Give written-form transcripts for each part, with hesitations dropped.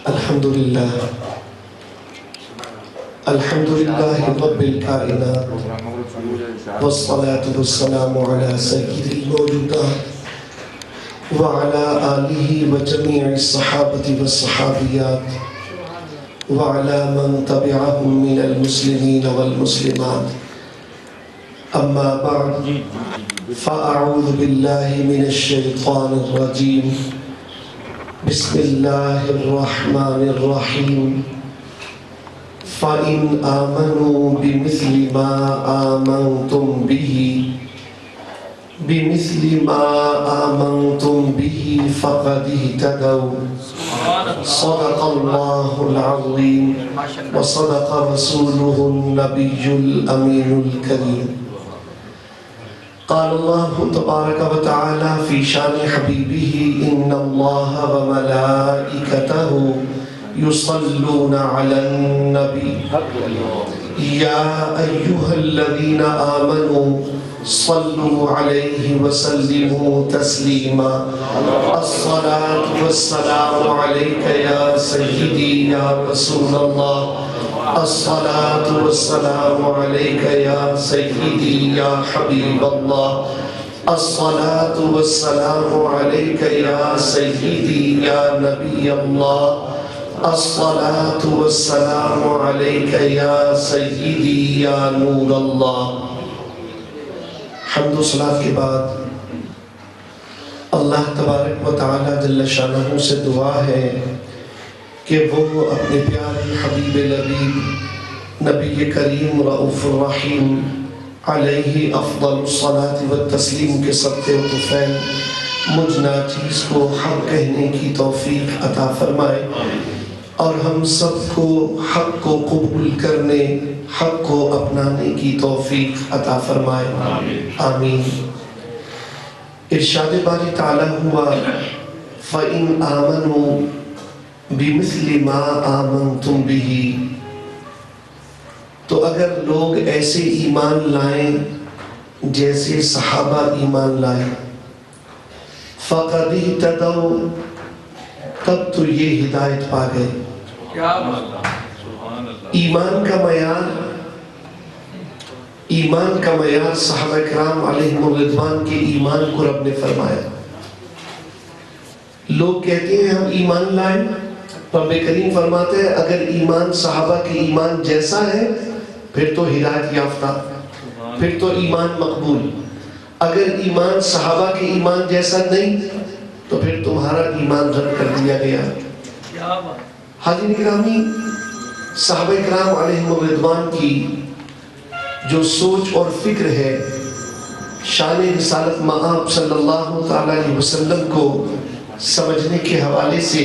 الحمدللہ رب الکائنات والصلاة والسلام علی سید الموجودات وعلى آلہ وجميع الصحابة والصحابیات وعلى من تبعهم من المسلمين والمسلمات اما بعد فأعوذ باللہ من الشیطان الرجیم بسم اللہ الرحمن الرحیم فَإِنْ آمَنُوا بِمِثْلِ مَا آمَنْتُمْ بِهِ فَقَدِ اهْتَدَوْا صدق اللہ العظیم وصدق رسولہ النبی الامین الکریم قال اللہ تبارک و تعالی فی شان حبیبہ ان اللہ وملائکتہ يصلون على النبي يا أيها الذين آمنوا صلوا عليه وسلموا تسليما الصلاة والسلام عليك يا سيدي يا رسول الله الصلاة والسلام عليك يا سيدي يا حبيب الله الصلاة والسلام عليك يا سيدي يا نبي الله الصلاة والسلام عليك يا سيدي يا نور اللہ۔ حمد و صلاة کے بعد اللہ تبارک و تعالی جل شانہ سے دعا ہے کہ وہ اپنے پیارے حبیب لبیب نبی کریم رؤوف الرحیم علیہ افضل الصلاة والتسلیم کے صدقے و طفیل مجھ ناچیز کو حق کہنے کی توفیق عطا فرمائے اور ہم سب کو حق کو قبول کرنے حق کو اپنانے کی توفیق عطا فرمائے آمین۔ ارشاد باری تعالیٰ ہوا فَإِنْ آمَنُوا بِمِثْلِ مَا آمَنْتُمْ بِهِ، تو اگر لوگ ایسے ایمان لائیں جیسے صحابہ ایمان لائیں فَقَدِ اهْتَدَوْا، تب تو یہ ہدایت پا گئے۔ ایمان کا معیار صحابہ کرام علیہم الرضوان کے ایمان کو رب نے فرمایا۔ لوگ کہتے ہیں ہم ایمان لائیں، رب کریم فرماتے ہیں اگر ایمان صحابہ کے ایمان جیسا ہے پھر تو ہدایت یافتہ، پھر تو ایمان مقبول۔ اگر ایمان صحابہ کے ایمان جیسا نہیں تو پھر تمہارا ایمان رد کر دیا گیا۔ حاضرین گرامی، صحابہ کرام علیہم الرضوان کی جو سوچ اور فکر ہے شان رسالت مآب صلی اللہ علیہ وسلم کو سمجھنے کے حوالے سے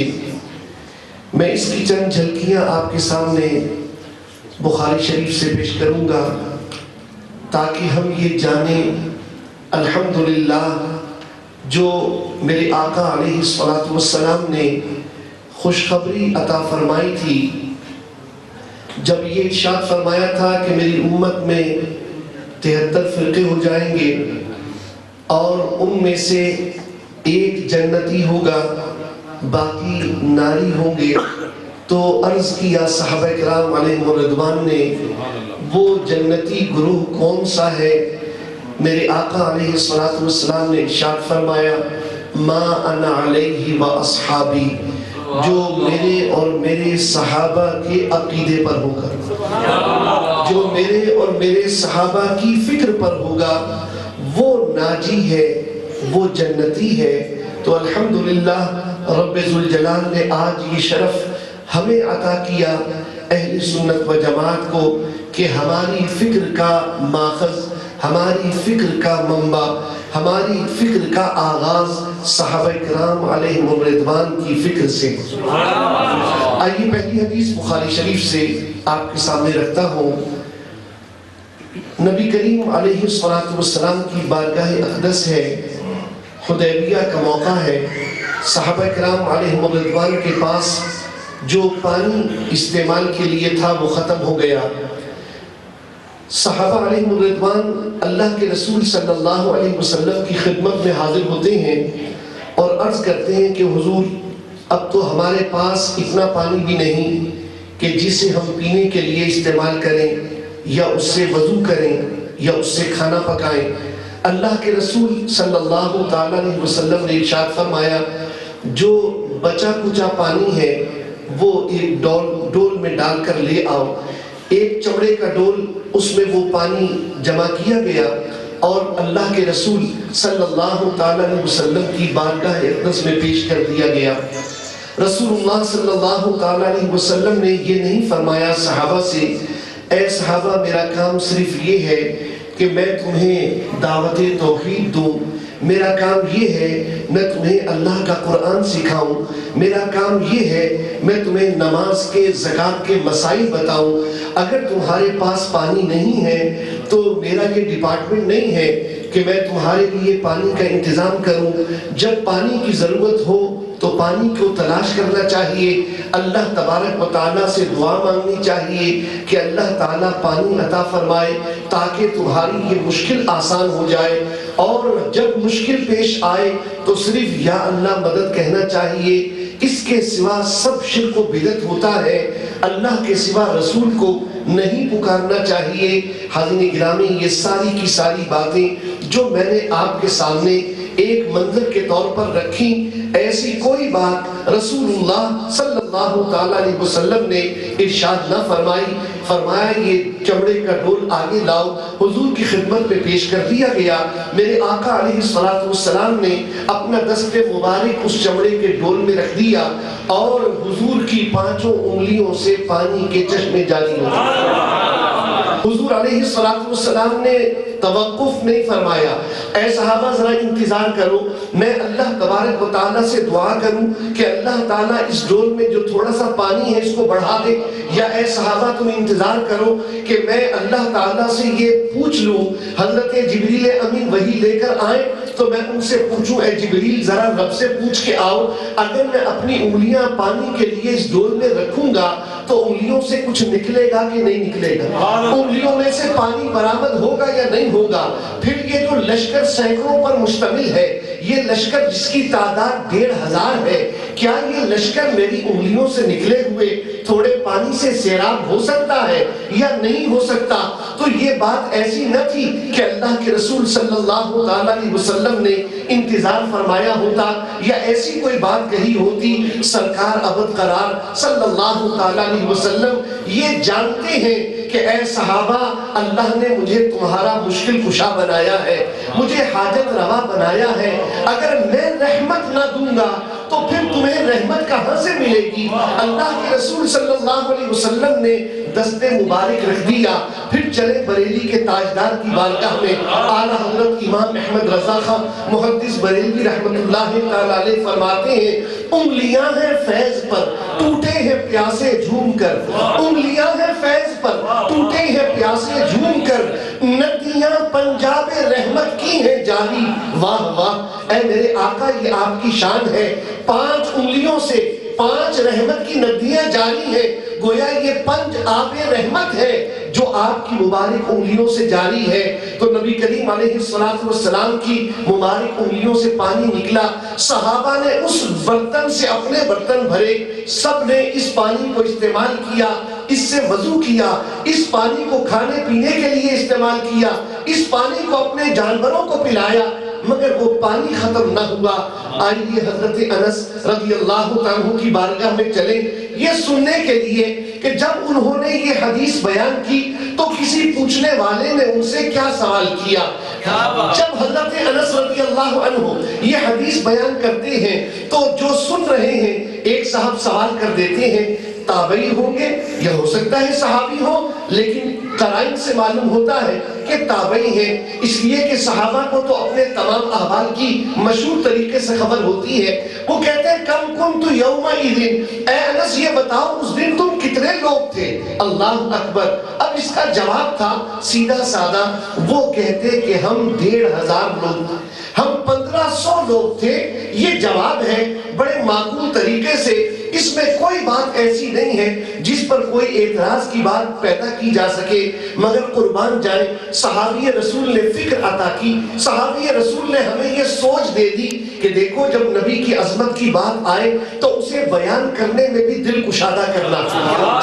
میں اس کی چند جھلکیاں آپ کے سامنے بخاری شریف سے پیش کروں گا تاکہ ہم یہ جانیں الحمدللہ جو میرے آقا علیہ السلام نے خوشخبری عطا فرمائی تھی جب یہ ارشاد فرمایا تھا کہ میری امت میں 73 فرقے ہو جائیں گے اور ان میں سے ایک جنتی ہوگا باقی ناری ہوں گے، تو عرض کیا صحابہ کرام علیہم الرضوان نے وہ جنتی گروہ کون سا ہے؟ میرے آقا علیہ السلام نے ارشاد فرمایا ما انا علیہ و اصحابی، جو میرے اور میرے صحابہ کے عقیدے پر ہوگا، جو میرے اور میرے صحابہ کی فکر پر ہوگا وہ ناجی ہے، وہ جنتی ہے۔ تو الحمدللہ رب ذوالجلال نے آج یہ شرف ہمیں عطا کیا اہل سنت و جماعت کو کہ ہماری فکر کا ماخذ، ہماری فکر کا منبع، ہماری فکر کا آغاز صحابہ کرام علیہم الرضوان کی فکر سے۔ آئیے پہلی حدیث بخاری شریف سے آپ کے سامنے رکھتا ہوں۔ نبی کریم علیہ السلام کی بارگاہ اقدس ہے، حدیبیہ کا موقع ہے، صحابہ کرام علیہم الرضوان کے پاس جو پانی استعمال کے لیے تھا وہ ختم ہو گیا۔ صحابہ علیہ الرضوان اللہ کے رسول صلی اللہ علیہ وسلم کی خدمت میں حاضر ہوتے ہیں اور عرض کرتے ہیں کہ حضور اب تو ہمارے پاس اتنا پانی بھی نہیں کہ جسے ہم پینے کے لیے استعمال کریں یا اس سے وضو کریں یا اس سے کھانا پکائیں۔ اللہ کے رسول صلی اللہ تعالیٰ علیہ وسلم نے ارشاد فرمایا جو بچا کچا پانی ہے وہ ایک ڈول میں ڈال کر لے آؤ۔ ایک چمڑے کا ڈول، اس میں وہ پانی جمع کیا گیا اور اللہ کے رسول صلی اللہ تعالیٰ علیہ وسلم کی بارگاہ اقدس میں پیش کر دیا گیا۔ رسول اللہ صلی اللہ تعالیٰ علیہ وسلم نے یہ نہیں فرمایا صحابہ سے اے صحابہ میرا کام صرف یہ ہے کہ میں تمہیں دعوت توحید دوں، میرا کام یہ ہے میں تمہیں اللہ کا قرآن سکھاؤں، میرا کام یہ ہے میں تمہیں نماز کے زکوٰۃ کے مسائل بتاؤں۔ اگر تمہارے پاس پانی نہیں ہے تو میرا یہ ڈپارٹمنٹ نہیں ہے کہ میں تمہارے لیے پانی کا انتظام کروں۔ جب پانی کی ضرورت ہو تو پانی کو تلاش کرنا چاہیے، اللہ تبارک و تعالیٰ سے دعا مانگنی چاہیے کہ اللہ تعالیٰ پانی عطا فرمائے تاکہ تمہاری یہ مشکل آسان ہو جائے، اور جب مشکل پیش آئے تو صرف یا اللہ مدد کہنا چاہیے۔ اس کے سوا سب شرک و بدعت ہوتا ہے، اللہ کے سوا رسول کو نہیں پکارنا چاہیے۔ حاضرین گرامی، یہ ساری کی ساری باتیں جو میں نے آپ کے سامنے ایک منظر کے طور پر رکھی، ایسی کوئی بات رسول اللہ صلی اللہ تعالیٰ علیہ وسلم نے ارشاد نہ فرمائی۔ فرمایا یہ چمڑے کا ڈول آگے لاؤ، حضور کی خدمت میں پیش کر دیا گیا۔ میرے آقا علیہ السلام نے اپنا دست مبارک اس چمڑے کے ڈول میں رکھ دیا اور حضور کی 5 انگلیوں سے پانی کے چشمے جاری ہو گئے۔ حضور علیہ السلام نے توقف نہیں فرمایا، اے صحابہ ذرا انتظار کرو، میں اللہ تبارک و تعالیٰ سے دعا کروں کہ اللہ تعالیٰ اس ڈول میں جو تھوڑا سا پانی ہے اس کو بڑھا دے، یا اے صحابہ تم انتظار کرو کہ میں اللہ تعالیٰ سے یہ پوچھ لوں، حضرت جبریل امین وحی لے کر آئیں تو میں ان سے پوچھوں اے جبریل ذرا رب سے پوچھ کے آؤ، اگر میں اپنی انگلیاں پانی کے لیے اس ڈول میں رکھوں گا تو انگلیوں سے کچھ نکلے گا کہ نہیں نکلے گا، انگلیوں میں سے پانی برآمد ہوگا یا نہیں ہوگا۔ پھر یہ جو لشکر سینکڑوں پر مشتمل ہے، یہ لشکر جس کی تعداد 1500 ہے، کیا یہ لشکر میری انگلیوں سے نکلے ہوئے تھوڑے پانی سے سیراب ہو سکتا ہے یا نہیں ہو سکتا؟ تو یہ بات ایسی نہ تھی کہ اللہ کے رسول صلی اللہ تعالیٰ علیہ وسلم نے انتظار فرمایا ہوتا یا ایسی کوئی بات کہی ہوتی۔ سرکار ابد قرار صلی اللہ تعالیٰ علیہ وسلم یہ جانتے ہیں کہ اے صحابہ اللہ نے مجھے تمہارا مشکل کشا بنایا ہے، مجھے حاجت روا بنایا ہے، اگر میں رحمت نہ دوں گا تو پھر تمہیں رحمت کہاں سے ملے گی؟ اللہ کے رسول صلی اللہ علیہ وسلم نے دست مبارک رکھ دیا، پھر چلے بریلی کے تاجدار کی بارگاہ میں۔ اعلیٰ حضرت امام احمد رضا خان محدث بریلوی رحمت اللہ تعالیٰ علیہ فرماتے ہیں انگلیاں ہیں فیض پر ٹوٹے ہیں پیاسے جھوم کر، انگلیاں ہیں فیض پر ٹوٹے ہیں پیاسے جھوم کر، ندیاں پنجاب رحمت کی ہیں جاری، واہ واہ اے میرے آقا یہ آپ کی شان ہے، 5 انگلیوں سے 5 رحمت کی ندیاں جاری ہیں، گویا یہ 5 آب رحمت ہے جو آپ کی مبارک انگلیوں سے جاری ہے۔ تو نبی کریم علیہ السلام کی مبارک انگلیوں سے پانی نکلا، صحابہ نے اس برتن سے اپنے برتن بھرے، سب نے اس پانی کو استعمال کیا، اس سے وضو کیا، اس پانی کو کھانے پینے کے لیے استعمال کیا، اس پانی کو اپنے جانوروں کو پلایا، مگر وہ پانی ختم نہ ہوا۔ آئیے حضرت انس رضی اللہ عنہ کی بارگاہ میں چلیں یہ سننے کے لیے کہ جب انہوں نے یہ حدیث بیان کی تو کسی پوچھنے والے نے ان سے کیا سوال کیا۔ جب حضرت انس رضی اللہ عنہ یہ حدیث بیان کرتے ہیں تو جو سن رہے ہیں ایک صاحب سوال کر دیتے ہیں تابعی ہوں گے یا ہو سکتا ہے صحابی ہو، لیکن قرائن سے معلوم ہوتا ہے کہ تابعی ہیں، اس لیے کہ صحابہ کو تو اپنے تمام احوال کی مشہور طریقے سے خبر ہوتی ہے۔ وہ کہتے ہیں کم کنت یومئذ، اے انس یہ بتاؤ اس دن تم کتنے لوگ تھے؟ اللہ اکبر۔ اب اس کا جواب تھا سیدھا سادہ، وہ کہتے کہ ہم 1500 لوگ، ہم 1500 لوگ تھے۔ یہ جواب ہے بڑے معقول طریقے سے اس میں کوئی بات ایسی نہیں ہے جس پر کوئی اعتراض کی بات پیدا کی جا سکے، مگر قربان جائے صحابی رسول نے فکر عطا کی، صحابی رسول نے ہمیں یہ سوچ دے دی کہ دیکھو جب نبی کی عظمت کی بات آئے تو اسے بیان کرنے میں بھی دل کشادہ کرنا،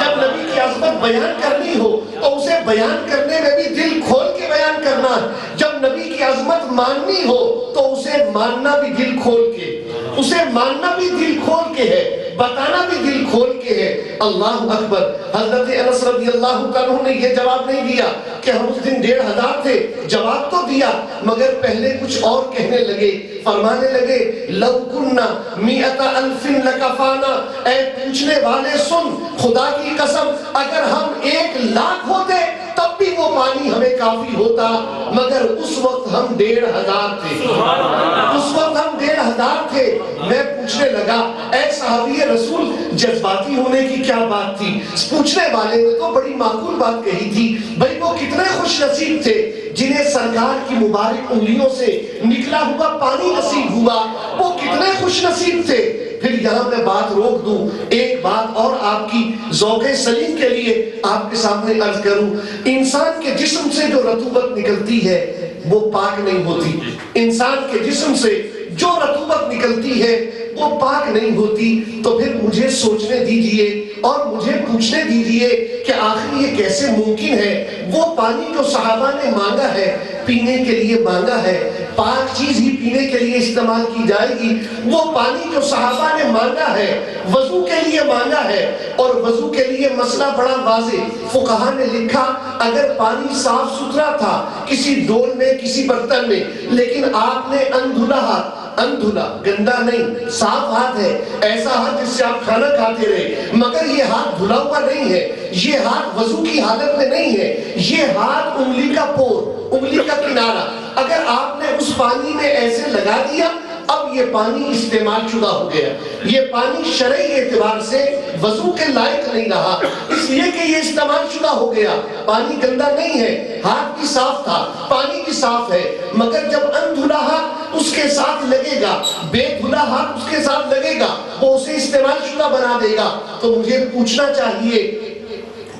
جب نبی کی عظمت بیان کرنی ہو تو اسے بیان کرنے میں بھی دل کھول کے بیان کرنا، جب نبی کی عظمت ماننی ہو تو اسے ماننا بھی دل کھول کے، اسے ماننا بھی دل کھول کے ہے، بتانا بھی دل کھول کے ہے۔ اللہ اکبر۔ حضرت انس رضی اللہ عنہ نے یہ جواب نہیں دیا کہ ہم اس دن 1500 تھے، جواب تو دیا مگر پہلے کچھ اور کہنے لگے، فرمانے لگے لو کننا 100,000 لکفانا، اے پوچھنے والے سن، خدا کی قسم اگر ہم 1,00,000 ہوتے تب بھی وہ پانی ہمیں کافی ہوتا، مگر اس وقت ہم 1,500 تھے، اس وقت ہم 1,500 تھے۔ میں پوچھنے لگا اے صحابی رسول جذباتی ہونے کی کیا بات تھی؟ پوچھنے والے نے تو بڑی معقول بات کہی تھی، بھئی وہ کتنے خوش نصیب تھے جنہیں سرکار کی مبارک انگلیوں سے نکلا ہوا پانی نصیب ہوا، وہ کتنے خوش نصیب تھے۔ پھر یہاں میں بات روک دوں، ایک بات اور آپ کی ذوق سلیم کے لیے آپ کے سامنے عرض کروں، انسان کے جسم سے جو رطوبت نکلتی ہے وہ پاک نہیں ہوتی، انسان کے جسم سے جو رطوبت نکلتی ہے وہ پاک نہیں ہوتی۔ تو پھر مجھے سوچنے دیجئے اور مجھے پوچھنے دیجئے کہ آخر یہ کیسے ممکن ہے؟ وہ پانی جو صحابہ نے مانگا ہے، پینے کے لیے مانگا ہے، پاک چیز ہی پینے کے لیے استعمال کی جائے گی، وہ پانی جو صحابہ نے مانگا ہے وضو کے لیے مانگا ہے، اور وضو کے لیے مسئلہ بڑا واضح، فقہا نے لکھا اگر پانی صاف ستھرا تھا کسی ڈول میں کسی برتن میں، لیکن آپ نے اندھلا ہاتھ، اندھلا گندا نہیں، صاف ہاتھ ہے، ایسا ہاتھ جس سے آپ کھانا کھاتے رہے، مگر یہ ہاتھ دھلا ہوا نہیں ہے، یہ ہاتھ وضو کی حالت میں نہیں ہے، یہ ہاتھ انگلی کا پور، انگلی کا کنارہ، اگر آپ نے اس پانی میں ایسے لگا دیا اب یہ پانی استعمال شدہ ہو گیا، یہ پانی شرعی اعتبار سے وضو کے لائق نہیں رہا، اس لیے کہ یہ استعمال شدہ ہو گیا، پانی گندا نہیں ہے، ہاتھ بھی صاف تھا، پانی بھی صاف ہے، مگر جب اندھلا ہاتھ اس کے ساتھ لگے گا، بے دھلا ہاتھ اس کے ساتھ لگے گا، وہ اسے استعمال شدہ بنا دے گا۔ تو مجھے پوچھنا چاہیے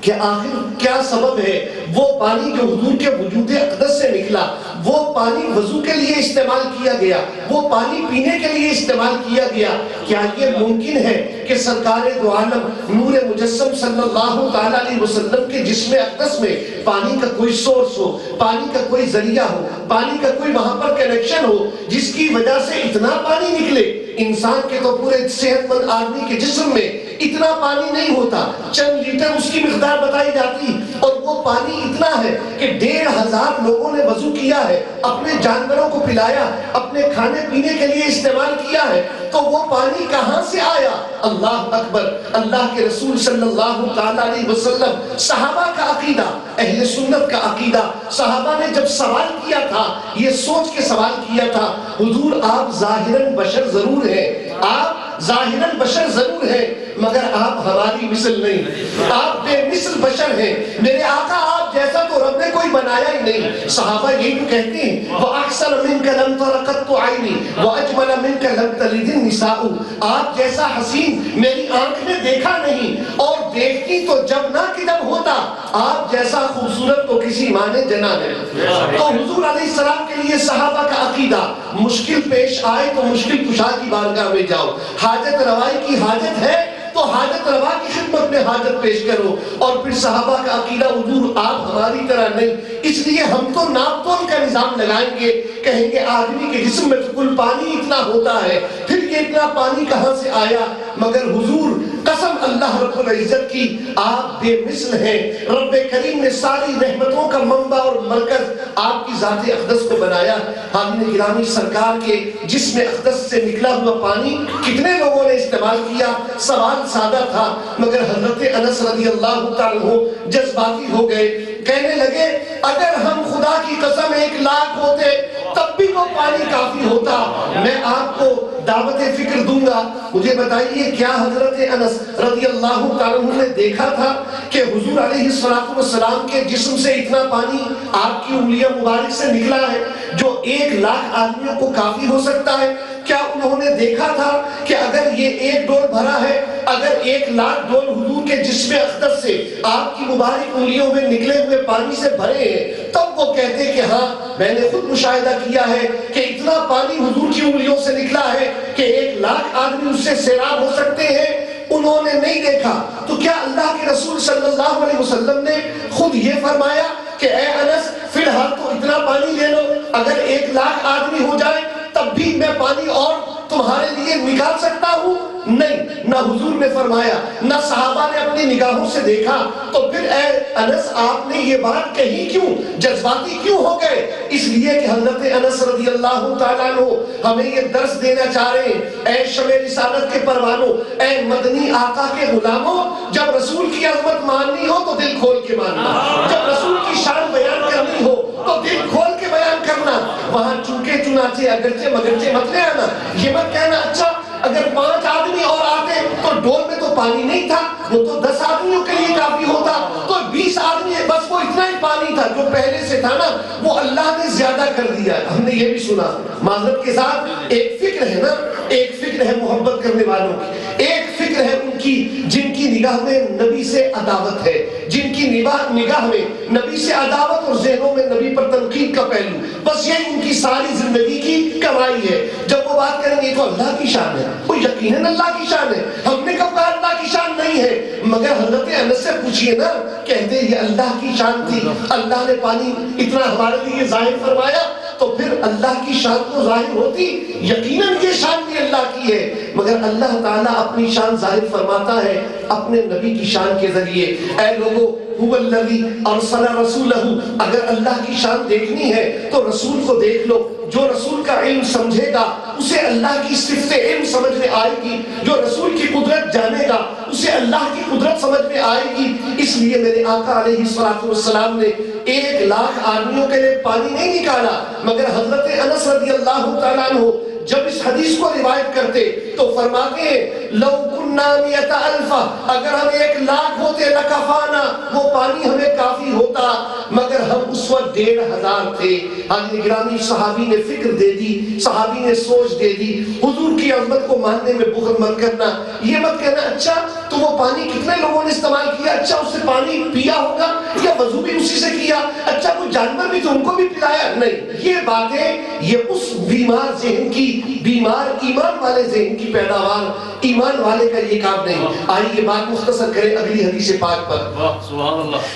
کہ آخر کیا سبب ہے وہ پانی جو حضور کے وجود اقدس سے نکلا، وہ پانی وضو کے لیے استعمال کیا گیا، وہ پانی پینے کے لیے استعمال کیا گیا؟ کیا یہ ممکن ہے کہ سرکار دو عالم نور مجسم صلی اللہ علیہ وسلم کے جسم اقدس میں پانی کا کوئی سورس ہو، پانی کا کوئی ذریعہ ہو، پانی کا کوئی وہاں پر کنیکشن ہو جس کی وجہ سے اتنا پانی نکلے؟ انسان کے تو پورے صحت مند آدمی کے جسم میں اتنا پانی نہیں ہوتا، چند لیٹر اس کی مقدار بتائی جاتی، اور وہ پانی اتنا ہے کہ 1,500 لوگوں نے وضو کیا ہے، اپنے جانوروں کو پلایا، اپنے کھانے پینے کے لیے استعمال کیا ہے، تو وہ پانی کہاں سے آیا؟ اللہ اکبر۔ اللہ کے رسول صلی اللہ علیہ وسلم، صحابہ کا عقیدہ، اہل سنت کا عقیدہ، صحابہ نے جب سوال کیا تھا یہ سوچ کے سوال کیا تھا، حضور آپ ظاہراً بشر ضرور ہیں، آپ ظاہراً بشر ضرور ہیں، مگر آپ ہماری مثل نہیں، آپ بے مثل بشر ہیں، میرے آقا آپ جیسا تو رب نے کوئی بنایا ہی نہیں۔ صحابہ یہی تو کہتے ہیں وَأَحْسَنَ مِنْكَ لَمْ تَرَ قَطُّ عَيْنِي وَأَجْمَلَ مِنْكَ لَمْ تَلِدِ النِّسَاءُ، آپ جیسا حسین میری آنکھ نے دیکھا نہیں، اور دیکھتی تو جب نہ کہ جب ہوتا، آپ جیسا خوبصورت تو کسی ماں نے جنا نہیں۔ تو حضور علیہ السلام کے لیے صحابہ کا عقیدہ، مشکل پیش آئے تو مشکل کشا کی بارگاہ میں جاؤ، حاجت روائی کی حاجت ہے تو حاجت روا کی خدمت میں حاجت پیش کرو، اور پھر صحابہ کا عقیدہ حضور آپ ہماری طرح نہیں، اس لیے ہم تو ناپ تول کا نظام لگائیں گے، کہیں گے آدمی کے جسم میں تو کل پانی اتنا ہوتا ہے، پھر یہ اتنا پانی کہاں سے آیا؟ مگر حضور قسم اللہ رب العزت کی آپ بے مثل ہیں، رب کریم نے ساری رحمتوں کا منبع اور مرکز آپ کی ذات اقدس کو بنایا۔ حاضرین گرامی، سرکار کے جسم اقدس سے نکلا ہوا پانی کتنے لوگوں نے استعمال کیا؟ سوال سادہ تھا، مگر حضرت انس رضی اللہ تعالیٰ عنہ جذباتی ہو گئے، کہنے لگے اگر ہم خدا کی قسم 1,00,000 ہوتے تب بھی وہ پانی کافی ہوتا۔ میں آپ کو دعوت فکر دوں گا، مجھے بتائیے کیا حضرت انس رضی اللہ تعالیٰ عنہ نے دیکھا تھا کہ حضور علیہ السلام کے جسم سے اتنا پانی آپ کی انگلیاں مبارک سے نکلا ہے جو 1,00,000 آدمیوں کو کافی ہو سکتا ہے؟ کیا انہوں نے دیکھا تھا کہ اگر یہ ایک ڈول بھرا ہے، اگر 1,00,000 ڈول حضور کے جسم اقدس سے آپ کی مبارک انگلیوں میں نکلے ہوئے پانی سے بھرے ہیں، تب وہ کہتے کہ ہاں میں نے خود مشاہدہ کیا ہے کہ اتنا پانی حضور کی انگلیوں سے نکلا ہے کہ 1,00,000 آدمی اس سے سیراب ہو سکتے ہیں؟ انہوں نے نہیں دیکھا۔ تو کیا اللہ کے رسول صلی اللہ علیہ وسلم نے خود یہ فرمایا کہ اے انس فی الحال تو اتنا پانی لے لو، اگر 1,00,000 آدمی ہو جائے تب بھی میں پانی اور تمہارے لیے نکال سکتا ہوں؟ نہیں، نہ حضور نے فرمایا، نہ صحابہ نے اپنی نگاہوں سے دیکھا۔ تو پھر اے انس آپ نے یہ بات کہی کیوں؟ جذباتی کیوں ہو گئے؟ اس لیے کہ حضرت انس رضی اللہ تعالیٰ عنہ ہمیں یہ درس دینا چاہ رہے ہیں، اے شمع رسالت کے پروانوں، اے مدنی آقا کے غلاموں، جب رسول کی عظمت ماننی ہو تو دل کھول کے ماننا، جب رسول کی شان بیان کرنی ہو تو دل کھول کے بیان کرنا۔ وہاں چونکہ چنانچہ اگرچہ مگرچہ مت لے آنا، یہ مت کہنا اچھا اگر 5 آدمی اور آتے تو ڈول میں تو پانی نہیں تھا، وہ تو 10 آدمیوں کے لیے کافی ہوتا، تو 20 آدمی ہے، بس وہ اتنا ہی پانی تھا جو پہلے سے تھا نا، وہ اللہ نے زیادہ کر دیا۔ ہم نے یہ بھی سنا، معذرت کے ساتھ ایک فکر ہے نا، ایک فکر ہے محبت کرنے والوں کی، ایک فکر ہے ان کی جن کی نگاہ میں نبی سے عداوت ہے، جن کی نگاہ میں نبی سے عداوت اور ذہنوں میں نبی پر تنقید کا پہلو، بس یہ ان کی ساری زندگی کی کمائی ہے۔ جب وہ بات کریں گے تو اللہ کی شان ہے، وہ یقیناً اللہ کی شان ہے، ہم نے کب کہا اللہ کی شان نہیں ہے؟ مگر حضرت انس سے پوچھئے نا، کہتے یہ اللہ کی شان تھی، اللہ نے پانی اتنا ہمارے لیے ظاہر فرمایا، تو پھر اللہ کی شان تو ظاہر ہوتی، یقیناً یہ شان بھی اللہ کی ہے، مگر اللہ تعالیٰ اپنی شان ظاہر فرماتا ہے اپنے نبی کی شان کے ذریعے۔ اے لوگو، هو الذی ارسل رسولہ، اگر اللہ کی شان دیکھنی ہے تو رسول کو دیکھ لو، جو رسول کا علم سمجھے گا اسے اللہ کی صفت علم سمجھ میں آئے گی، جو رسول کی قدرت جانے گا اسے اللہ کی قدرت سمجھ میں آئے گی۔ اس لیے میرے آقا علیہ السلام نے 1,00,000 آدمیوں کے لیے پانی نہیں نکالا، مگر حضرت انس رضی اللہ تعالیٰ عنہ جب اس حدیث کو روایت کرتے تو فرماتے ہیں لو کننا 100,000، اگر ہم 1,00,000 ہوتے لکفانا، وہ پانی ہمیں کافی ہوتا، مگر ہم اس وقت 1,500 تھے۔ حضرت گرامی صحابی نے فکر دے دی، صحابی نے سوچ دے دی، حضور کی عظمت کو ماننے میں بخل مت کرنا، یہ مت کہنا اچھا تو وہ پانی کتنے لوگوں نے استعمال کیا، اچھا اس سے پانی پیا ہوگا یا وضو بھی اسی سے کیا، اچھا کوئی جانور بھی تو ان کو بھی پلایا، نہیں، یہ باتیں یہ اس بیمار ذہن کی، بیمار ایمان والے ذہن کی پیداوار، ایمان والے کا یہ کام نہیں۔ آئیے بات مختصر کریں اگلی حدیث پاک پر۔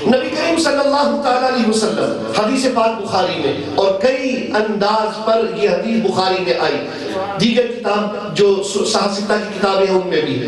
نبی کریم صلی اللہ تعالیٰ علیہ وسلم، حدیث پاک بخاری میں، اور کئی انداز پر یہ حدیث بخاری میں آئی، دیگر کتاب جو ساتہ کی کتابیں ہیں ان میں بھی۔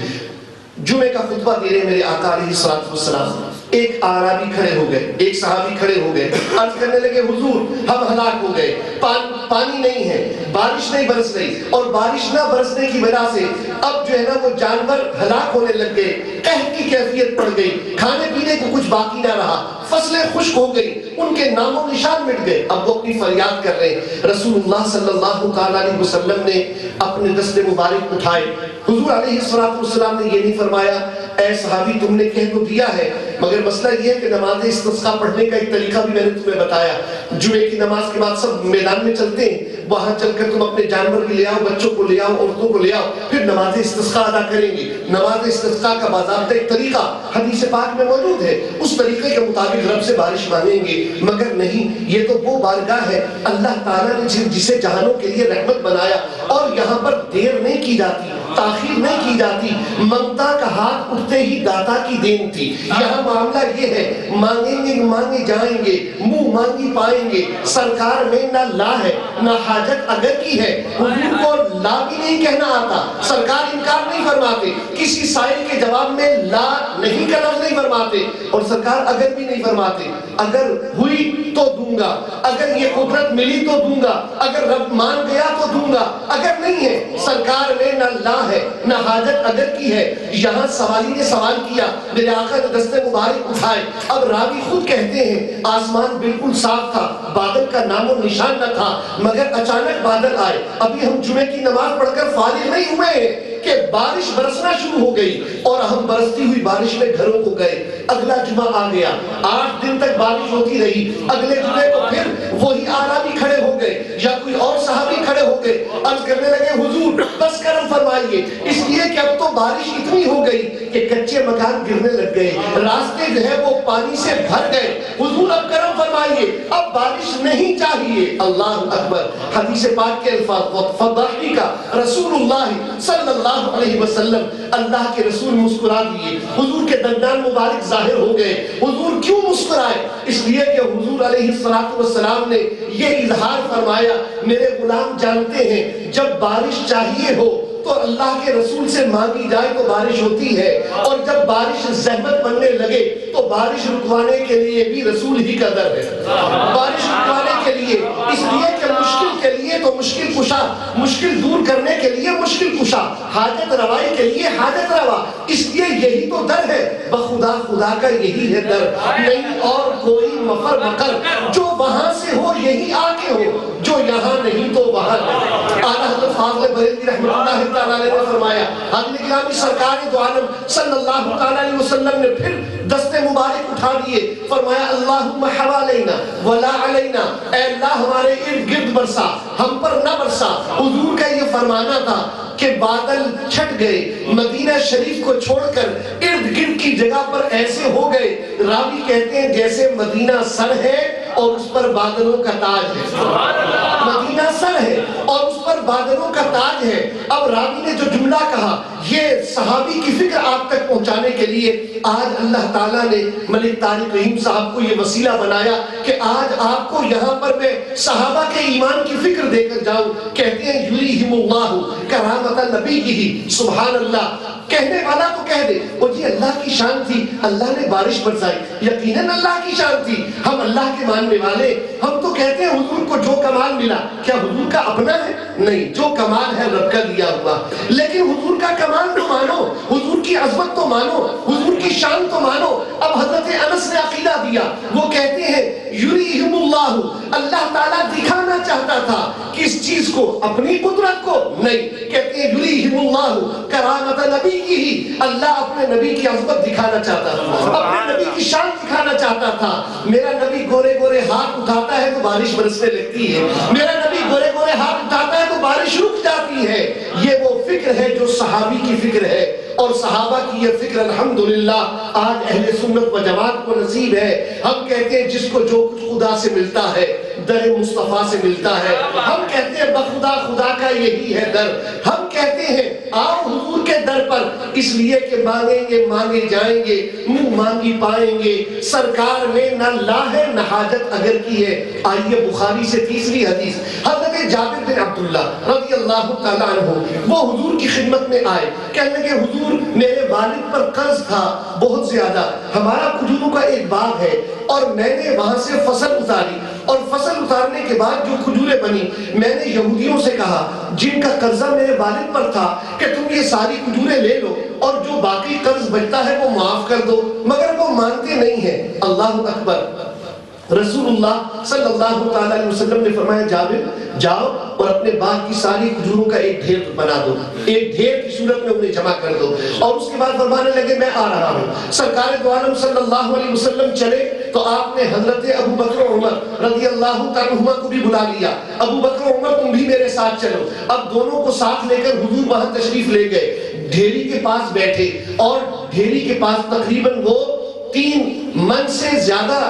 جمعہ کا خطبہ دے رہے میرے آقا علیہ السلام، ایک اعرابی کھڑے ہو گئے، ایک صحابی کھڑے ہو گئے، عرض کرنے لگے حضور ہم ہلاک ہو گئے، پانی نہیں ہے، بارش نہیں برس رہی، اور بارش نہ برسنے کی وجہ سے اب جو ہے نا وہ جانور ہلاک ہونے لگ گئے، قحط کی کیفیت پڑ گئی، کھانے پینے کو کچھ باقی نہ رہا، فصلیں خشک ہو گئی، ان کے نام و نشان مٹ گئے۔ اب وہ اپنی فریاد کر رہے ہیں، رسول اللہ صلی اللہ تعالیٰ علیہ وسلم نے اپنے دست مبارک اٹھائے، حضور علیہ السلام نے یہ نہیں فرمایا اے صحابی تم نے کہہ تو دیا ہے، مگر مسئلہ یہ ہے کہ نماز استسقاء پڑھنے کا ایک طریقہ بھی میں نے تمہیں بتایا، جمعے کی نماز کے بعد سب میدان میں چلتے ہیں، وہاں چل کر تم اپنے جانور بھی لے آؤ، بچوں کو لے آؤ، عورتوں کو لے آؤ، پھر نماز استسقاء ادا کریں گے۔ نماز استسقاء کا باضابطہ ایک طریقہ حدیث پاک میں موجود ہے، اس طریقے کے مطابق رب سے بارش مانگیں گے، مگر نہیں، یہ تو وہ بارگاہ ہے اللہ تعالیٰ نے جسے جہانوں کے لیے رحمت بنایا، اور یہاں پر دیر نہیں کی جاتی، تاخیر نہیں کی جاتی، منگتا کا ہاتھ اٹھتے ہی داتا کی دین تھی۔ یہاں معاملہ یہ ہے مانگیں گے مانگے جائیں گے، منہ مانگی پائیں گے، سرکار میں نہ لا ہے نہ حاجت اگر کی ہے، حضور کو لا بھی نہیں کہنا آتا، سرکار انکار نہیں فرماتے، کسی سائل کے جواب میں لا نہیں کا لفظ نہیں فرماتے، اور سرکار اگر بھی نہیں فرماتے، اگر ہوئی تو دوں گا، اگر یہ قدرت ملی تو دوں گا، اگر رب مان گیا تو دوں گا، اگر نہیں ہے سرکار میں نہ لا ہے نہ حاجت اگر کی ہے۔ یہاں سوالی نے سوال کیا، میرے آقا نے دست مبارک اٹھائے، اب راوی خود کہتے ہیں آسمان بالکل صاف تھا، بادل کا نام و نشان نہ تھا، مگر اچانک بادل آئے، ابھی ہم جمعے کی نماز پڑھ کر فارغ نہیں ہوئے ہیں کہ بارش برسنا شروع ہو گئی، اور ہم برستی ہوئی بارش میں گھروں کو گئے، اگلا جمعہ آ گیا، 8 دن تک بارش ہوتی رہی، اگلے جمعے کو پھر وہی آرابی کھڑے ہو گئے یا کوئی اور صحابی کھڑے ہو گئے، عرض کرنے لگے حضور بس کرم فرمائیے، اس لیے کہ اب تو بارش اتنی ہو گئی کہ کچے مکان گرنے لگ گئے، راستے جو ہے وہ پانی سے بھر گئے، حضور اب کرم فرمائیے، اب بارش نہیں چاہیے۔ اللہ اکبر، حدیث پاک کے الفاظ، فضحک رسول اللہ صلی اللہ علیہ وسلم، اللہ کے رسول مسکرا دیے، حضور کے دندان مبارک ظاہر ہو گئے۔ حضور کیوں مسکرائے؟ اس لیے کہ حضور علیہ السلام نے یہ اظہار فرمایا، میرے غلام جانتے ہیں جب بارش چاہیے ہو تو اللہ کے رسول سے مانگی جائے تو بارش ہوتی ہے، اور جب بارش زحمت بننے لگے تو بارش رکوانے کے لیے بھی رسول ہی کا در ہے، بارش رکوانے کے لیے، اس لیے کہ مشکل کے لیے تو مشکل کشا، مشکل دور کرنے کے لیے مشکل کشا، حاجت روائی کے لیے حاجت روا، اس لیے یہی تو در ہے، بخدا خدا کا یہی ہے در، نہیں اور کوئی مفر مکر، جو وہاں سے ہو یہی آ کے ہو، جو یہاں نہیں تو وہاں نہیں۔ اعلیٰ حضرت فاضل بریلوی رحمۃ اللہ تعالیٰ نے فرمایا، حضرت گرامی سرکار دو عالم صلی اللہ تعالیٰ علیہ وسلم نے پھر دست مبارک اٹھا دیے، فرمایا اللہم حوالینا ولا علینا، اے اللہ ہمارے ارد گرد برسا، ہم پر نہ برسا۔ حضور کا یہ فرمانا تھا کہ بادل چھٹ گئے، مدینہ شریف کو چھوڑ کر ارد گرد کی جگہ پر ایسے ہو گئے، راوی کہتے ہیں جیسے مدینہ سر ہے اور اس پر بادلوں کا تاج ہے، مدینہ سر ہے اور اس پر بادلوں کا تاج ہے۔ اب راوی نے جو جملہ کہا یہ صحابی کی فکر آپ تک پہنچانے کے لیے آج اللہ تعالیٰ نے ملک طارق رحیم صاحب کو یہ وسیلہ بنایا کہ آج آپ کو یہاں پر میں صحابہ کے ایمان کی فکر دے کر جاؤں۔ کہتے ہیں یریہم اللہ کرامت نبیہ، سبحان اللہ، کہنے والا تو کہہ دے وہ جی اللہ کی شان تھی، اللہ نے بارش برسائی، یقیناً اللہ کی شان تھی، ہم اللہ کے ماننے والے، ہم تو کہتے ہیں حضور کو جو کمال ملا کیا حضور کا اپنا ہے؟ نہیں، جو کمال ہے رب کا دیا ہوا، لیکن حضور کا کمال تو مانو، حضور کی عظمت تو مانو، حضور کی شان تو مانو۔ اب حضرت انس نے عقیدہ دیا، وہ کہتے ہیں یریہم اللہ، اللہ تعالیٰ دکھانا چاہتا تھا کس چیز کو؟ اپنی قدرت کو نہیں، کہتے ہیں یریہم اللہ کرامت نبیہ، اللہ اپنے نبی کی عظمت دکھانا چاہتا تھا، اپنے نبی کی شان دکھانا چاہتا تھا۔ میرا نبی گورے گورے ہاتھ اٹھاتا ہے تو بارش برسنے لگتی ہے، میرا نبی گورے گورے ہاتھ اٹھاتا ہے تو بارش رک جاتی ہے۔ یہ وہ فکر ہے جو صحابی کی فکر ہے، اور صحابہ کی یہ فکر الحمدللہ آج اہل سنت و جماعت کو نصیب ہے۔ ہم کہتے ہیں جس کو جو کچھ خدا سے ملتا ہے در مصطفیٰ سے ملتا ہے، ہم کہتے ہیں بخدا خدا کا یہی ہے در، ہم کہتے ہیں آؤ حضور کے در پر، اس لیے کہ مانگیں گے مانگے جائیں گے، منہ مانگی پائیں گے، سرکار نے نہ لا ہے نہ حاجت اگر کی ہے۔ آئیے بخاری سے تیسری حدیث، حضرت جابر بن عبداللہ رضی اللہ تعالیٰ عنہ وہ حضور کی خدمت میں آئے، کہنے لگے حضور میرے والد پر قرض تھا بہت زیادہ، ہمارا کھجوروں کا ایک باغ ہے اور میں نے وہاں سے فصل اتاری، اور فصل اتارنے کے بعد جو کھجوریں بنی میں نے یہودیوں سے کہا جن کا قرضہ میرے والد پر تھا کہ تم یہ ساری کھجوریں لے لو اور جو باقی قرض بچتا ہے وہ معاف کر دو، مگر وہ مانتے نہیں ہیں۔ اللہ اکبر، رسول اللہ صلی اللہ تعالیٰ علیہ وسلم نے فرمایا جابر جاؤ اور اپنے باغ کی ساری کھجوروں کا ایک ڈھیر بنا دو، ایک ڈھیر کی صورت میں انہیں جمع کر دو، اور اس کے بعد فرمانے لگے میں آ رہا ہوں۔ سرکار دو عالم صلی اللہ علیہ وسلم چلے تو آپ نے حضرت ابو بکر و عمر رضی اللہ تعالیٰ عنہما کو بھی بلا لیا، ابو بکر و عمر تم بھی میرے ساتھ چلو۔ اب دونوں کو ساتھ لے کر حضور وہاں تشریف لے گئے، ڈھیری کے پاس بیٹھے، اور ڈھیری کے پاس تقریباً وہ 3 من سے زیادہ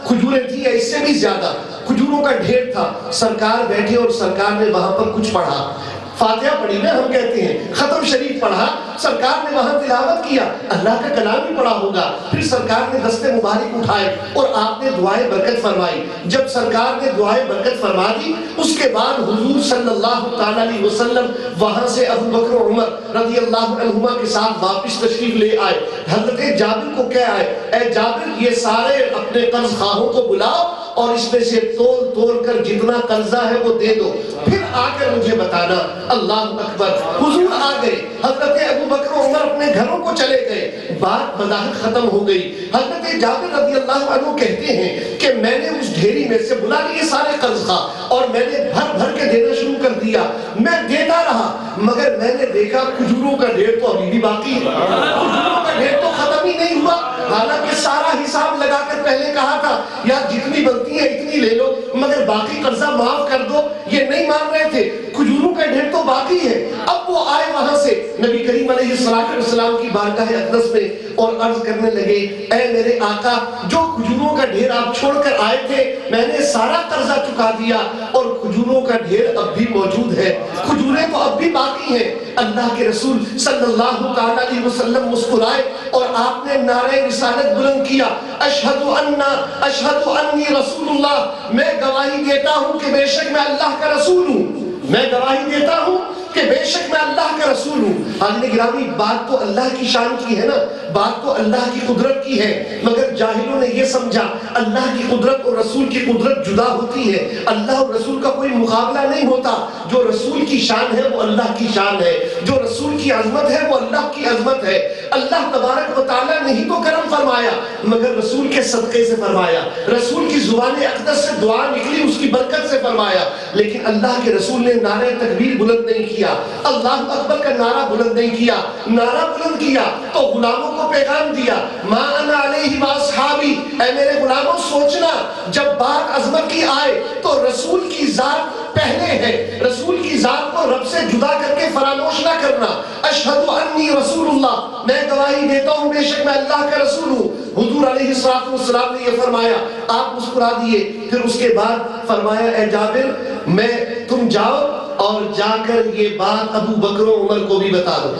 کھجوریں تھی یا اس سے بھی زیادہ کھجوروں کا ڈھیر تھا۔ سرکار بیٹھے اور سرکار نے وہاں پر کچھ پڑھا، فاتحہ پڑھی نا ہم کہتے ہیں، ختم شریف پڑھا، سرکار نے وہاں تلاوت کیا، اللہ کا کلام ہی پڑھا ہوگا، پھر سرکار نے دست مبارک اٹھائے اور آپ نے دعائیں برکت فرمائی۔ جب سرکار نے دعائیں برکت فرما دی اس کے بعد حضور صلی اللہ تعالیٰ علیہ وسلم وہاں سے ابو بکر و عمر رضی اللہ عنہما کے ساتھ واپس تشریف لے آئے۔ حضرت جابر کو کہہ آئے اے جابر یہ سارے اپنے قرض خواہوں کو بلاؤ اور اس میں سے تول تول کر جتنا قرضہ ہے وہ دے دو، پھر آ کر مجھے بتانا۔ اللہ اکبر، حضور آ گئے، حضرت ابو بکر و عمر اپنے گھروں کو چلے گئے، بات بظاہر ختم ہو گئی۔ حضرت جابر رضی اللہ عنہ کہتے ہیں کہ میں نے اس ڈھیری میں سے بلا لیے سارے قرض خواہ اور میں نے بھر بھر کے دینا شروع کر دیا، میں دیتا رہا مگر میں نے دیکھا کھجوروں کا ڈھیر تو ابھی بھی باقی ہے، کھجوروں کا ڈھیر تو ختم ہی نہیں ہوا، حالانکہ سارا حساب لگا کر پہلے کہا تھا یار جتنی بنتی ہے اتنی لے لو، مگر باقی قرضہ معاف کر دو، یہ نہیں مان رہے تھے، کھجوروں کا ڈھیر تو باقی ہے۔ اب وہ آئے وہاں سے نبی کریم علیہ السلام کی بارگاہ اقدس میں اور عرض کرنے لگے، اے میرے آقا، جو کھجوروں کا ڈھیر آپ چھوڑ کر آئے تھے میں نے سارا قرضہ چکا دیا اور کھجوروں کا ڈھیر اب بھی موجود ہے، کھجوریں تو اب بھی باقی ہیں۔ اللہ کے رسول صلی اللہ تعالیٰ علیہ وسلم مسکرائے اور آپ نے نعرہ رسالت بلند کیا، اشہد انی رسول اللہ، میں گواہی دیتا ہوں کہ بے شک میں اللہ کا رسول ہوں، میں گواہی دیتا ہوں کہ بے شک میں اللہ کا رسول ہوں۔ حاضرین گرامی، بات تو اللہ کی شان کی ہے نا، بات تو اللہ کی قدرت کی ہے، مگر جاہلوں نے یہ سمجھا اللہ کی قدرت اور رسول کی قدرت جدا ہوتی ہے، اللہ اور رسول کا کوئی مقابلہ نہیں ہوتا، جو رسول کی شان ہے وہ اللہ کی شان ہے، جو رسول کی عظمت ہے وہ اللہ کی عظمت ہے۔ اللہ تبارک و تعالیٰ نے ہی تو کرم فرمایا مگر رسول کے صدقے سے فرمایا، رسول کی زبان اقدس سے دعا نکلی اس کی برکت سے فرمایا، لیکن اللہ کے رسول نے نعرہ تکبیر بلند نہیں کیا، اللہ اکبر کا نعرہ بلند نہیں کیا، نعرہ بلند کیا تو غلاموں کو پیغام دیا، ما انا علیہ واصحابی، اے میرے غلاموں سوچنا جب بات عظمت کی آئے تو رسول کی ذات پہلے ہے، رسول کی ذات کو رب سے جدا کر کے فراموش نہ کرنا۔ اشہد انی رسول اللہ، میں گواہی دیتا ہوں بے شک میں اللہ کا رسول ہوں۔ حضور علیہ السلام نے یہ فرمایا، آپ مسکرا دیے، پھر اس کے بعد فرمایا، اے جابر میں تم جاؤ اور جا کر یہ بات ابو بکر و عمر کو بھی بتا دو،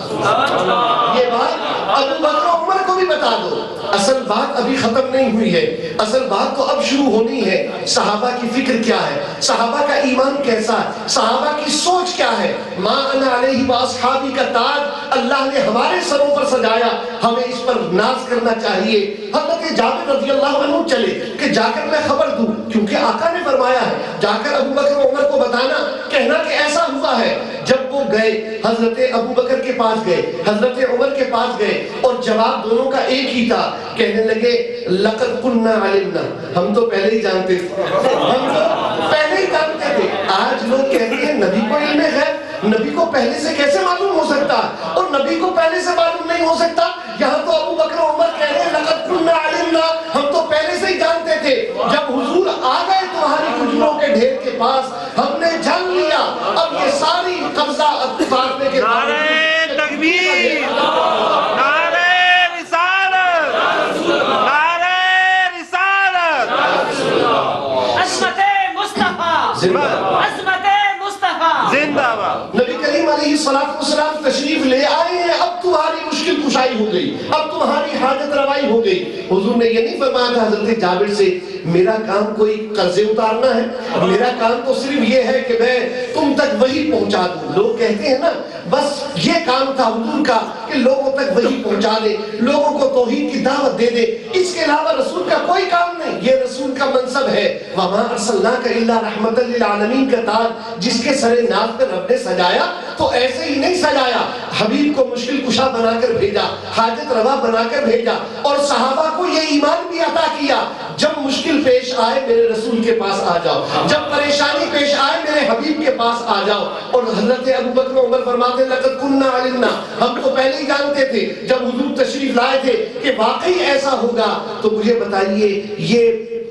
یہ بات ابو بکر و عمر کو بھی بتا دو۔ اصل بات ابھی ختم نہیں ہوئی ہے، اصل بات تو اب شروع ہونی ہے۔ صحابہ کی فکر کیا ہے، صحابہ کا ایمان کیسا ہے، صحابہ کی سوچ کیا ہے۔ ما انا علیہ واصحابی کا تاج اللہ نے ہمارے سروں پر سجایا، ہمیں اس پر ناز کرنا چاہیے۔ حضرت جابر رضی اللہ عنہ چلے کہ جا کر میں خبر دوں، کیونکہ آقا نے فرمایا ہے جا کر ابو بکر و عمر کو بتانا، کہنا کہ ایسا ہوا ہے۔ جب وہ گئے حضرت ابو بکر کے پاس گئے، حضرت عمر کے پاس گئے اور جواب دونوں کا ایک ہی تھا، کہنے لگے لقد كنا علمنا، ہم تو پہلے ہی جانتے تھے، ہم تو پہلے ہی جانتے تھے۔ آج لوگ کہتے ہیں نبی کو علم غیب، نبی کو پہلے سے کیسے معلوم ہو سکتا، اور نبی کو پہلے سے معلوم نہیں ہو سکتا۔ یہاں تو ابو بکر و عمر کہہ رہے ہیں لقد كنا علمنا، ہم تو پہلے سے ہی جانتے تھے۔ جب حضور آ گئے تمہاری کھجوروں کے ڈھیر کے پاس ہم نے جان لیا، اب یہ ساری قبضہ اتارنے کے نعرہ تکبیر، نعرہ رسالت، نعرہ رسالت، عظمت مصطفیٰ، زندہ باد، عظمت مصطفیٰ، زندہ باد۔ نبی کریم علیہ السلام تشریف لے آئے ہیں، اب تمہاری مشکل کشائی ہو گئی، اب تمہاری حاجت روائی ہو گئی۔ حضور نے یہ نہیں فرمایا تھا حضرت جابر سے میرا کام کوئی قرضے اتارنا ہے، میرا کام تو صرف یہ ہے کہ میں تم تک وہی پہنچا دوں۔ لوگ کہتے ہیں نا بس یہ کام تھا حضور کا کہ لوگوں تک وہی پہنچا دے، لوگوں کو توحید کی دعوت دے دے، اس کے علاوہ رسول کا کوئی کام نہیں، یہ رسول کا منصب ہے۔ وَمَا أَرْسَلْنَاكَ إِلَّا رَحْمَةً لِلْعَالَمِينَ کا تاج جس کے سرے ناز پر رب نے سجایا تو ایسے ہی نہیں سجایا، حبیب کو مشکل کشا بنا کر بھیجا، حاجت روا بنا کر بھیجا، اور صحابہ کو یہ ایمان بھی عطا کیا جب مشکل پیش آئے میرے رسول کے پاس آ جاؤ، جب پریشانی پیش آئے میرے حبیب کے پاس آ جاؤ۔ اور حضرت ابو بکر و عمر فرماتے لقد كنا علمنا، ہم تو پہلے ہی جانتے تھے۔ جب حضور تشریف لائے تھے کہ واقعی ایسا ہوگا تو مجھے بتائیے یہ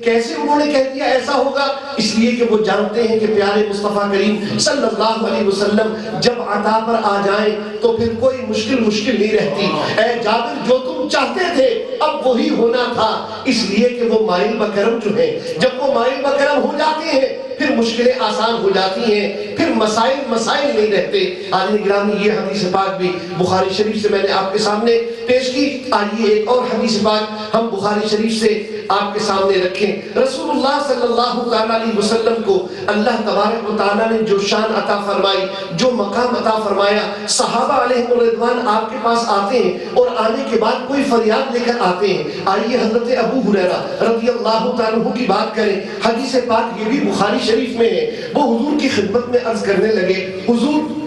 کیسے انہوں نے کہہ دیا ایسا ہوگا؟ اس لیے کہ وہ جانتے ہیں کہ پیارے مصطفیٰ کریم صلی اللہ علیہ وسلم جب عطا پر آ جائیں تو پھر کوئی مشکل نہیں رہتی۔ اے جابر جو تم چاہتے تھے اب وہی ہونا تھا، اس لیے کہ وہ مائل بکرم جو ہیں، جب وہ مائل بکرم ہو جاتے ہیں پھر مشکلیں آسان ہو جاتی ہیں، پھر مسائل نہیں رہتے۔ حاضرین گرامی یہ حدیث پاک بھی بخاری شریف سے میں نے آپ کے سامنے پیش کی۔ آئیے ایک اور حدیث پاک ہم بخاری شریف سے آپ کے سامنے رکھیں۔ رسول اللہ صلی اللہ علیہ وسلم کو اللہ تبارک و تعالیٰ نے جو شان عطا فرمائی، جو مقام عطا فرمایا، صحابہ علیہ الرضوان آپ کے پاس آتے ہیں اور آنے کے بعد کوئی فریاد لے کر آتے ہیں۔ آئیے حضرت ابو ہریرہ رضی اللہ تعالیٰ کی بات کریں۔ حدیث پاک یہ بھی بخاری شریف میں ہے۔ وہ حضور کی خدمت میں عرض کرنے لگے، حضور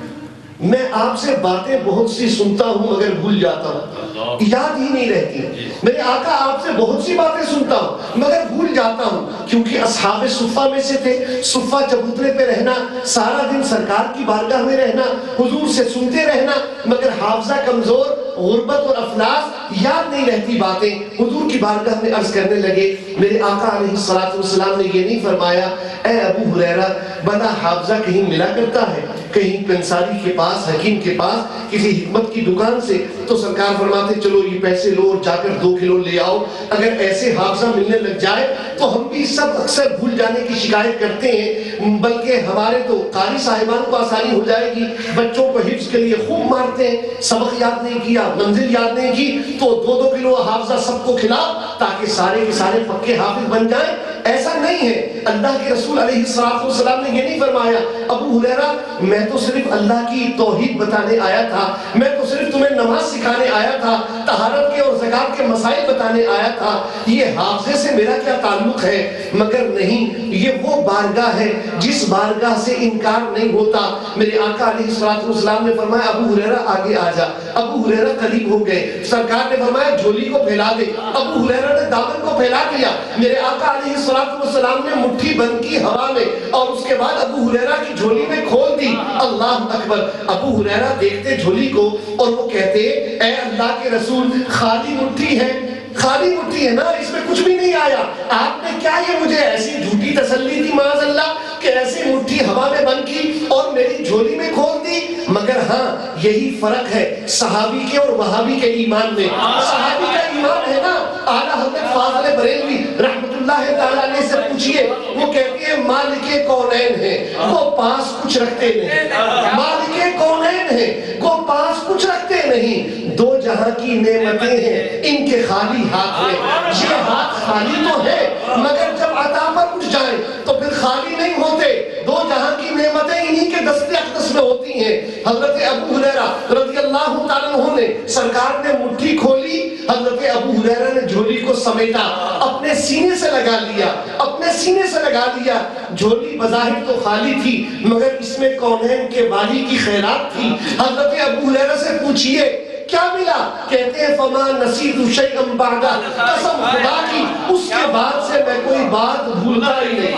میں آپ سے باتیں بہت سی سنتا ہوں مگر بھول جاتا ہوں، یاد ہی نہیں رہتی۔ میرے آقا آپ سے بہت سی باتیں سنتا ہوں مگر بھول جاتا ہوں، کیونکہ اصحاب صفہ میں سے تھے۔ صفہ چبوترے پہ رہنا، سارا دن سرکار کی بارگاہ میں رہنا، حضور سے سنتے رہنا، مگر حافظہ کمزور، غربت اور افلاس یاد نہیں رہتی باتیں. حضور کی بارگاہ میں عرض کرنے لگے. میرے آقا علیہ الصلوۃ والسلام نے یہ نہیں فرمایا اے ابو ہریرہ بڑا حافظہ کہیں ملا کرتا ہے کہیں پنساری کے پاس, حکیم کے پاس, کسی حکمت کی دکان سے؟ تو سرکار فرماتے چلو یہ پیسے لو اور جا کر 2 کلو لے آؤ. اگر ایسے حافظہ ملنے لگ جائے تو ہم بھی سب اکثر بھول جانے کی شکایت کرتے ہیں, بلکہ ہمارے تو قاری صاحبان کو آسانی ہو جائے گی. بچوں کو حفظ کے لیے خوب مارتے ہیں, سبق یاد نہیں کیا, منزل یاد نہیں کی, تو 2 کلو حافظہ سب کو کھلاؤ تاکہ سارے کے سارے پکے حافظ بن جائیں. ایسا نہیں ہے. اللہ کے رسول علیہ السلام نے یہ نہیں فرمایا ابو ہریرہ میں تو صرف اللہ کی توحید بتانے آیا تھا, میں تو صرف تمہیں نماز سکھانے آیا تھا, طہارت کے اور زکات کے مسائل بتانے آیا تھا, یہ حافظے سے میرا کیا تعلق ہے؟ مگر نہیں, یہ وہ بارگاہ ہے جس بارگاہ سے انکار نہیں ہوتا. میرے آقا علیہ السلام نے فرمایا ابو ہریرہ آگے آ جا. ابو ہریرہ قریب ہو گئے. سرکار نے فرمایا جھولی کو پھیلا دے. ابو ہریرہ نے دامن کو پھیلا دیا. میرے آقا علیہ السلام نے مٹھی بند کی ہوا میں اور اس کے بعد ابو ہریرہ کی جھولی میں کھول دی. اللہ اکبر. ابو ہریرہ دیکھتے جھولی کو اور وہ کہتے اے اللہ کے رسول خالی مٹھی ہے, خالی مٹھی ہے نا, اس میں کچھ بھی نہیں آیا. آپ نے کیا یہ مجھے ایسی جھوٹی تسلی دی معاذ اللہ کہ ایسی مٹھی ہوا میں بند کی اور میری جھولی میں کھول دی؟ مگر ہاں یہی فرق ہے صحابی کے اور وہابی کے ایمان میں. صحابی کا ایمان ہے نا, اعلیٰ حضرت فاضل بریلوی رحمت اللہ تعالیٰ نے سے پوچھئے, وہ کہتے ہیں مالک کونین ہیں, وہ پاس کچھ رکھتے نہیں. مالک کونین ہیں, وہ پاس کچھ رکھتے نہیں. 2 جہاں کی نعمتیں ہیں ان کے خالی ہاتھ میں. یہ ہاتھ خالی تو ہے مگر جب عطا پر اٹھ جائیں تو پھر خالی نہیں ہوتے. 2 جہاں کی نعمتیں انہی کے دست اقدس میں ہوتی ہیں. حضرت ابو ہریرہ رضی اللہ تعالیٰ عنہ نے, سرکار نے مٹھی کھولی, حضرت ابو ہریرہ نے جھولی کو سمیٹا, اپنے سینے سے لگا لیا, اپنے سینے سے لگا لیا. جھولی بظاہر تو خالی تھی مگر اس میں کونین کے والی کی خیرات تھی. حضرت ابو ہریرہ سے پوچھئے کیا ملا؟ کہتے ہیں فما نسیت شیئا بعد, قسم خدا کی اس کے بعد سے میں کوئی بات بھولتا ہی نہیں,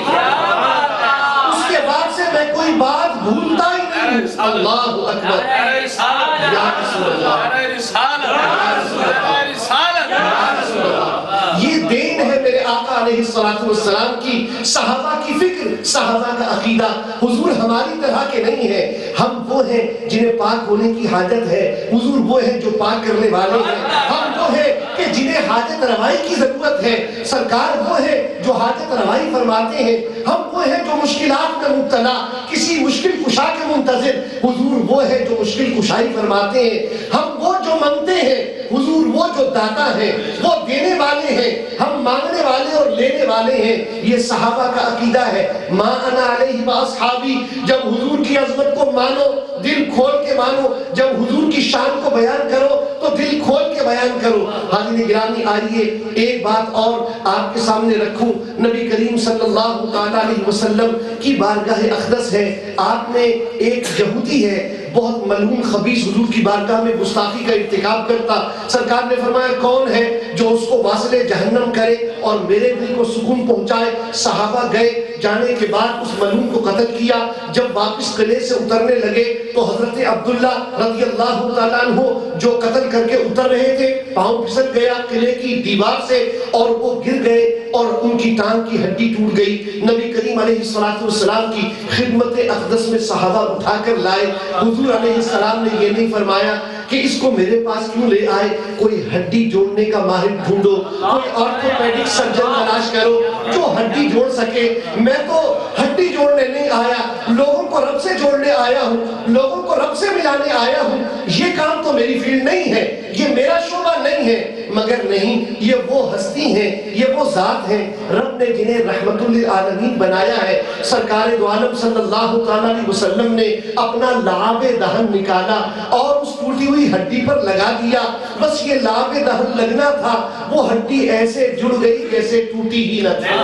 اس کے بعد سے میں کوئی بات بھولتا ہی نہیں. اللہ اکبر. یا رسول اللہ, یہ دین ہے میرے آقا علیہ السلام کی, صحابہ کی فکر, صحابہ کا عقیدہ. حضور ہماری طرح کے نہیں ہیں, ہم وہ ہیں جنہیں پاک ہونے کی حاجت ہے, حضور وہ ہیں جو پاک کرنے والے ہیں, ہم وہ ہیں کہ جنہیں حاجت روائی کی ضرورت ہے, سرکار وہ ہیں جو حاجت روائی فرماتے ہیں, ہم وہ ہیں جو مشکلات میں مبتلا کسی مشکل کشا کے منتظر, حضور وہ ہیں جو مشکل کشائی فرماتے ہیں, ہم وہ جو منگتے ہیں, حضور وہ جو داتا ہے, وہ دینے والے ہیں, ہم مانگنے والے اور لینے والے ہیں. یہ صحابہ کا عقیدہ ہے. ما انا علیہ واصحابی, جب حضور کی عظمت کو مانو دل کھول کے مانو, جب حضور کی شان کو بیان کرو تو دل کھول کے بیان کرو. حاضرین گرامی آئیے ایک بات اور آپ کے سامنے رکھوں. نبی کریم صلی اللہ تعالیٰ علیہ وسلم کی بارگاہ اقدس ہے. آپ نے ایک یہودی ہے بہت ملعون خبیث, حضور کی بارگاہ میں گستاخی کا ارتکاب کرتا. سرکار نے فرمایا کون ہے جو اس کو واصل جہنم کرے اور میرے دل کو سکون پہنچائے؟ صحابہ گئے, جانے کے بعد اس ملعون کو قتل کیا. جب واپس قلعے سے اترنے لگے تو حضرت عبداللہ رضی اللہ تعالیٰ عنہ جو قتل کر کے اتر رہے تھے, پاؤں پھسل گیا قلعے کی دیوار سے اور وہ گر گئے اور ان کی ٹانگ کی ہڈی ٹوٹ گئی. نبی کریم علیہ السلام کی خدمت اقدس میں صحابہ اٹھا کر لائے. حضور علیہ السلام نے یہ نہیں فرمایا کہ اس کو میرے پاس کیوں لے آئے, کوئی ہڈی جوڑنے کا ماہر ڈھونڈو, کوئی آرتھوپیڈک سرجن تلاش کرو جو ہڈی جوڑ سکے. میں تو ہڈی جوڑنے نہیں آیا, لوگوں کو رب سے جوڑنے آیا ہوں, لوگوں کو رب سے ملانے آیا ہوں. یہ کام تو میری فیلڈ نہیں ہے, یہ میرا شعبہ نہیں ہے. مگر نہیں, یہ وہ ہستی ہیں, یہ وہ ذات ہیں رب نے جنہیں رحمت للعالمین بنایا ہے. سرکار دو عالم صلی اللہ تعالیٰ علیہ وسلم نے اپنا لعاب دہن نکالا اور اس ٹوٹی ہوئی ہڈی پر لگا دیا. بس یہ لعاب دہن لگنا تھا, وہ ہڈی ایسے جڑ گئی جیسے ٹوٹی ہی نہ تھی,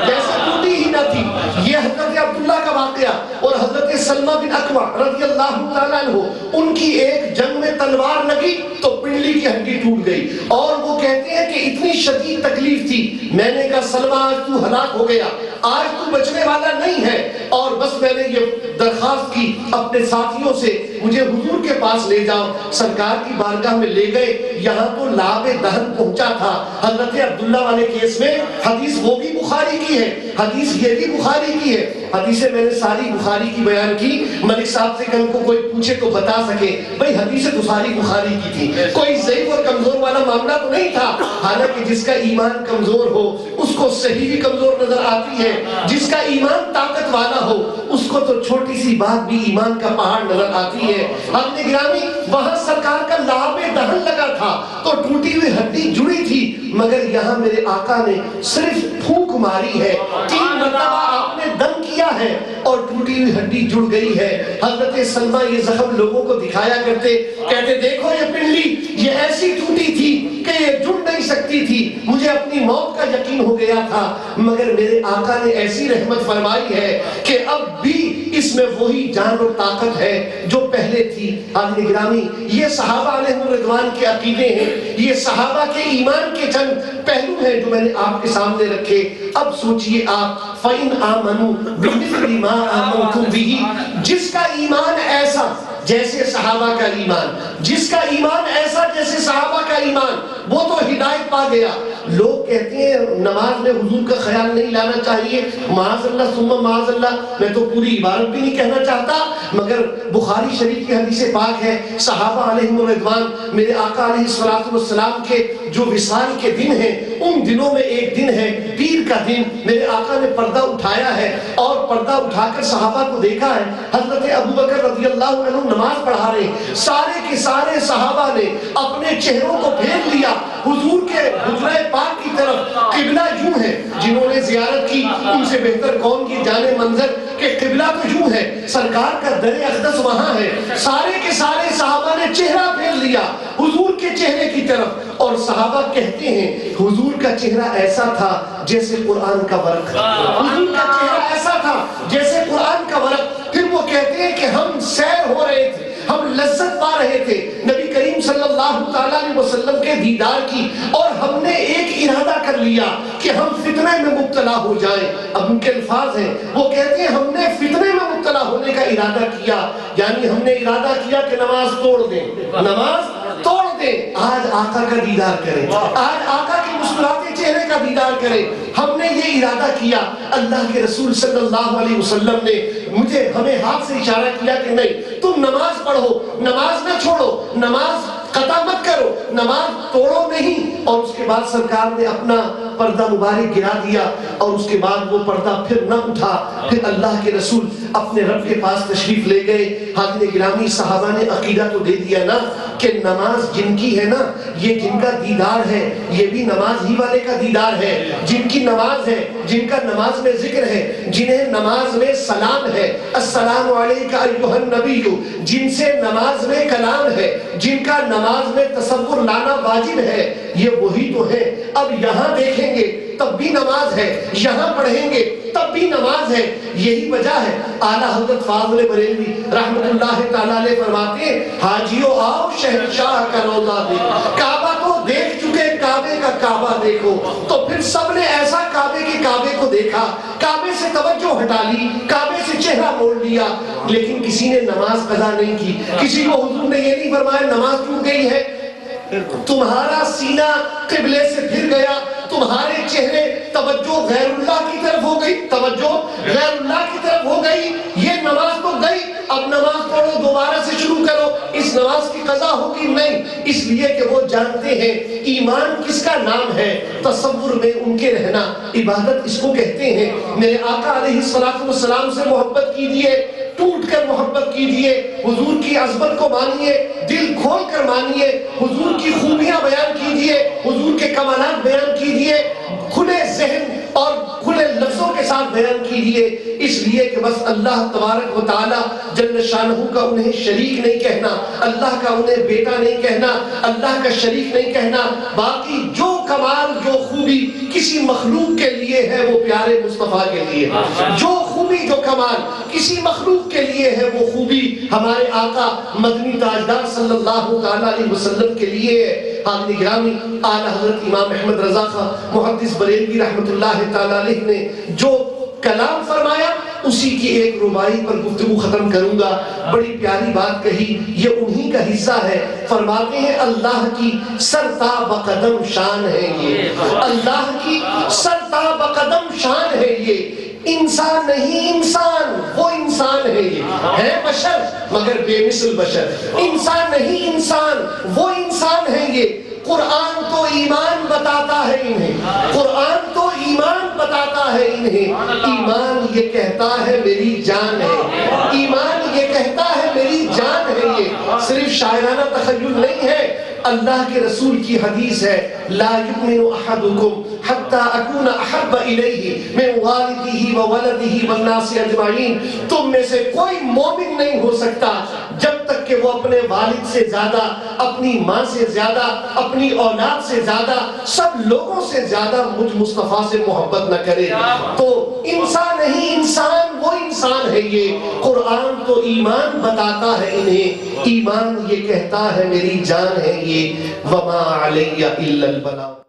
جیسے ٹوٹی ہی نہ تھی. یہ حضرت عبداللہ کا واقعہ اور حضرت سلمہ بن اکوع رضی اللہ تعالیٰ عنہ, ان کی ایک جنگ میں تلوار لگی تو پنڈلی کی ہڈی ٹوٹ گئی اور وہ کہتے ہیں کہ اتنی شدید تکلیف تھی, میں نے کہا سلمہ آج تو ہلاک ہو گیا, آج تو بچنے والا نہیں ہے۔ اور بس میں نے یہ درخواست کی اپنے ساتھیوں سے، مجھے حضور کے پاس لے جاؤ۔ سرکار کی بارگاہ میں لے گئے، یہاں تو لعاب دہن پہنچا تھا۔ حضرت عبداللہ والے کیس میں حدیث وہ بھی بخاری کی ہے، حدیث یہ بھی بخاری کی ہے۔ حدیثیں میں نے ساری بخاری کی بیان کی، ملک صاحب سے کہ ان کو کوئی پوچھے تو بتا سکے، بھئی حدیثیں تو ساری بخاری کی تھی، کوئی ضعیف اور کمزور والا معاملہ تو نہیں تھا۔ حالانکہ جس کا ایمان کمزور ہو اس کو صحیح بھی کمزور نظر آتی ہے، جس کا ایمان طاقت والا ہو اس کو تو چھوٹی سی بات بھی ایمان کا پہاڑ نظر آتی ہے۔ حضرت گرامی وہاں سرکار کا لعاب دہن لگا تھا تو ٹوٹی ہوئی ہڈی جڑی تھی، مگر یہاں میرے آقا نے صرف پھونک ماری ہے، 3 مرتبہ آپ نے دم کیا ہے اور ٹوٹی ہوئی ہڈی جڑ گئی ہے۔ حضرت سلمہ یہ زخم لوگوں کو دکھایا کرتے، کہتے دیکھو یہ پنڈلی یہ ایسی ٹوٹی تھی کہ یہ جڑ نہیں سکتی تھی، مجھے اپنی موت کا یقین ہو گیا تھا، مگر میرے آقا نے ایسی رحمت فرمائی ہے کہ اب بھی اس میں وہی جان اور طاقت ہے جو پہلے تھی۔ حضرت گرامی یہ صحابہ علیہ الرضوان کے عقیدے ہیں، یہ صحابہ کے ایمان کے چند پہلو ہیں جو میں نے آپ کے سامنے رکھے۔ اب سوچئے آپ فَإِنْ آمَنُوا بِمِثْلِ مَا آمَنْتُمْ بِهِ، جس کا ایمان ایسا جیسے صحابہ کا ایمان، جس کا ایمان ایسا جیسے صحابہ کا ایمان، وہ تو ہدایت پا گیا۔ لوگ کہتے ہیں نماز میں حضور کا خیال نہیں لانا چاہیے، معاذ اللہ ثم معاذ اللہ، میں تو پوری عبارت بھی نہیں کہنا چاہتا، مگر بخاری شریف کی حدیث پاک ہے، صحابہ علیہم الرضوان میرے آقا علیہ الصلوۃ والسلام کے جو وصال کے دن ہیں ان دنوں میں ایک دن ہے پیر کا دن، میرے آقا نے پردہ اٹھایا ہے اور پردہ اٹھا کر صحابہ کو دیکھا ہے، حضرت ابو بکر رضی اللہ عنہ نماز پڑھا رہے ہیں، سارے کے سارے صحابہ نے اپنے چہروں کو پھیر لیا حضور کے حجرہ پاک کی طرف۔ قبلہ یوں ہے، جنہوں نے زیارت کی ان سے بہتر کون کی جانے منظر کہ قبلہ تو یوں ہے، سرکار کا در اقدس وہاں ہے، سارے کے سارے صحابہ نے چہرہ پھیر لیا حضور کے چہرے کی طرف، اور صحابہ کہتے ہیں حضور کا چہرہ ایسا تھا جیسے قرآن کا ورق، حضور کا چہرہ ایسا تھا جیسے قرآن کا ورق۔ پھر وہ کہتے ہیں کہ ہم سیر ہو رہے تھے، ہم لذت پا رہے تھے نبی کریم صلی اللہ تعالیٰ علیہ وسلم کے دیدار کی، اور ہم نے ایک ارادہ کر لیا کہ ہم فتنے میں مبتلا ہو جائیں۔ اب ان کے الفاظ ہیں، وہ کہتے ہیں ہم نے فتنے میں مبتلا ہونے کا ارادہ کیا، یعنی ہم نے ارادہ کیا کہ نماز توڑ دیں، نماز توڑ دیں، آج آقا کا دیدار کریں، آج آقا کے مسکراتے چہرے کا دیدار کریں۔ ہم نے یہ ارادہ کیا، اللہ کے رسول صلی اللہ علیہ وسلم نے ہمیں ہاتھ سے اشارہ کیا کہ نہیں تم نماز پڑھو، نماز نہ چھوڑو، نماز قطع مت کرو، نماز توڑو نہیں۔ اور اس کے بعد سرکار نے اپنا پردہ مبارک گرا دیا، اور اس کے بعد وہ پردہ پھر نہ اٹھا۔ پھر اللہ کے رسول اپنے رب کے پاس تشریف لے گئے۔ حضرت گرامی صحابہ نے عقیدہ تو دے دیا نا کہ نماز جن کی ہے نا، یہ جن کا دیدار ہے یہ بھی نماز ہی والے کا دیدار ہے، جن کی نماز ہے، جن کا نماز میں ذکر ہے، جنہیں نماز میں سلام ہے، السلام علیکہ ایھا النبی، جن سے نماز میں کلام ہے، جن کا نماز میں تصور لانا واجب ہے، یہ وہی تو ہے۔ اب یہاں دیکھیں گے تب بھی نماز ہے، یہاں پڑھیں گے تب بھی نماز ہے۔ یہی وجہ ہے اعلیٰ حضرت فاضل بریلوی رحمت اللہ تعالیٰ علیہ فرماتے ہیں حاجیو آؤ شہنشاہ کا روضہ دیکھو، کعبہ کو دیکھ چکے کعبے کا کعبہ دیکھو۔ تو پھر سب نے ایسا کعبے کے کعبے کو دیکھا، کعبے سے توجہ ہٹا لی، کعبے سے چہرہ موڑ لیا، لیکن کسی نے نماز قضا نہیں کی۔ کسی کو حضور نے یہ نہیں فرمایا نماز ٹوٹ گئی ہے، تمہارا سینہ قبلے سے پھر گیا، تمہارے چہرے توجہ غیر اللہ کی طرف ہو گئی، توجہ غیر اللہ کی طرف ہو گئی، یہ نماز تو گئی، اب نماز پڑھو دوبارہ سے شروع کرو، اس نماز کی قضا ہوگی نہیں۔ اس لیے کہ وہ جانتے ہیں ایمان کس کا نام ہے، تصور میں ان کے رہنا، عبادت اس کو کہتے ہیں۔ میرے آقا علیہ الصلوۃ والسلام سے محبت کیجئے، ٹوٹ کر محبت کیجئے، حضور کی عظمت کو مانیے، دل کھول کر مانیے، حضور کی خوبیاں بیان کیجئے، حضور کے کمالات بیان کیجئے، کھلے ذہن اور کھلے لفظوں کے ساتھ بیان کیجئے، اس لیے کہ بس اللہ تبارک و تعالی جل شانہ کا انہیں شریک نہیں کہنا، اللہ کا انہیں بیٹا نہیں کہنا، اللہ کا شریک نہیں کہنا، باقی جو کمال جو خوبی کسی مخلوق کے لیے ہے وہ پیارے مصطفیٰ کے لیے، جو خوبی جو کمال کسی مخلوق کے لیے ہے وہ خوبی ہمارے آقا مدنی تاجدار صلی اللہ تعالیٰ علیہ وسلم کے لیے ہے۔ حاضرین گرامی، اعلیٰ حضرت امام احمد رضا خان محدث بریلوی رحمت اللہ تعالیٰ علیہ نے جو کلام فرمایا، اسی کی ایک ربائی پر گفتگو ختم کروں گا. بڑی پیاری بات کہی، یہ انہی کا حصہ ہے. فرماتے ہیں اللہ کی سرتا بقدم شان ہے یہ، اللہ کی سرتا بقدم شان ہے یہ. انسان نہیں انسان، وہ انسان ہے. یہ ہے بشر مگر بے مثل بشر. انسان نہیں انسان، وہ انسان ہے. یہ قرآن تو ایمان بتاتا ہے انہیں، قرآن تو ایمان بتاتا ہے انہیں. ایمان یہ کہتا ہے میری جان ہے، ایمان یہ کہتا ہے میری جان ہے. یہ صرف شاعرانہ تخیل نہیں ہے، اللہ کے رسول کی حدیث ہے، لا یؤمن احدکم حتی اکون احب الیہ من والدہ وولدہ والناس اجمعین. تم میں سے کوئی مومن نہیں ہو سکتا جب تک کہ وہ اپنے والد سے زیادہ، اپنی ماں سے زیادہ، اپنی اولاد سے زیادہ، سب لوگوں سے زیادہ مجھ مصطفیٰ سے محبت نہ کرے. تو انسان نہیں انسان، وہ انسان ہے. یہ قرآن تو ایمان بتاتا ہے انہیں، ایمان یہ کہتا ہے میری جان ہے. یہ وما علی الا البلاغ.